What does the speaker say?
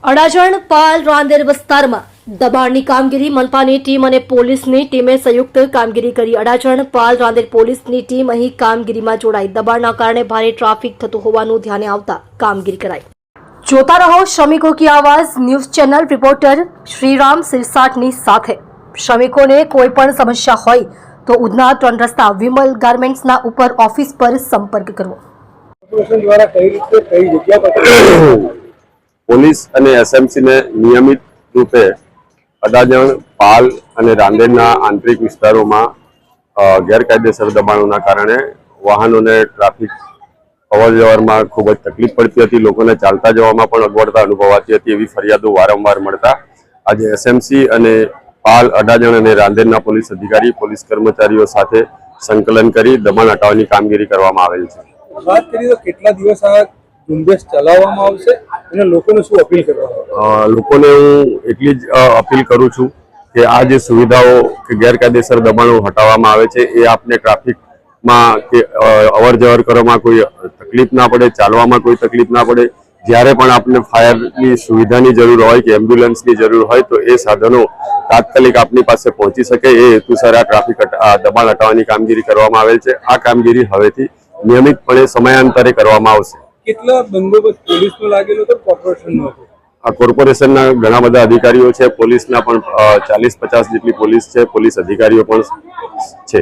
અડાજણ પાલ રાંદેર વિસ્તારમાં દબાણની કામગીરી મનપાની ટીમ અને પોલીસની ટીમે સંયુક્ત કામગીરી કરી। અડાજણ પાલ રાંદેર પોલીસની ટીમ અહીં કામગીરીમાં જોડાઈ। દબાણના કારણે ભારે ટ્રાફિક થતું હોવાનું ધ્યાને આવતા કામગીરી કરાઈ। જોતા રહો શ્રમિકો की आवाज न्यूज चैनल रिपोर्टर श्रीराम सिरसाटनी साथे। श्रमिकोने कोई पण समस्या होय तो उधना 3 रस्ता विमल गार्मेंट्सना ऊपर ऑफिस पर संपर्क करवो। પોલીસ અને એસએમસીને નિયમિત રૂપે અડાજણ પાલ અને રાંદેરના આંતરિક વિસ્તારોમાં ગેરકાયદેસર દબાણોના કારણે વાહનોને ટ્રાફિક અવરજવરમાં ખૂબ જ તકલીફ પડતી હતી। લોકોને ચાલતા જવામાં પણ અગવડતા અનુભવાતી હતી। એવી ફરિયાદો વારંવાર મળતા આજે એસએમસી અને પાલ અડાજણ અને રાંદેરના પોલીસ અધિકારી પોલીસ કર્મચારીઓ સાથે સંકલન કરી દબાણ હટાવવાની કામગીરી કરવામાં આવેલ છે। વાત કરીએ તો કેટલા દિવસ આ ઝુંબેશ ચલાવવામાં આવશે અને લોકોને શું અપીલ કરવામાં લોકોને હું એટલી જ અપીલ કરું છું કે આ જે સુવિધાઓ કે ગેરકાયદેસર દબાણો હટાવવામાં આવે છે એ આપને ટ્રાફિકમાં કે અવરજવર કરવામાં કોઈ તકલીફ ના પડે, ચાલવામાં કોઈ તકલીફ ના પડે। જ્યારે પણ આપને ફાયરની સુવિધાની જરૂર હોય કે એમ્બ્યુલન્સની જરૂર હોય તો એ સાધનો તાત્કાલિક આપની પાસે પહોંચી શકે એ હેતુસર આ ટ્રાફિક દબાણ હટાવવાની કામગીરી કરવામાં આવેલ છે। આ કામગીરી હવેથી નિયમિતપણે સમયાંતરે કરવામાં આવશે। કેટલા બંદોબસ્ત પોલીસનો લાગેલો હતો, કોર્પોરેશનનો હતો? આ કોર્પોરેશનના ઘણા બધા અધિકારીઓ છે, પોલીસના પણ 40-50 જેટલી પોલીસ છે, પોલીસ અધિકારીઓ પણ છે।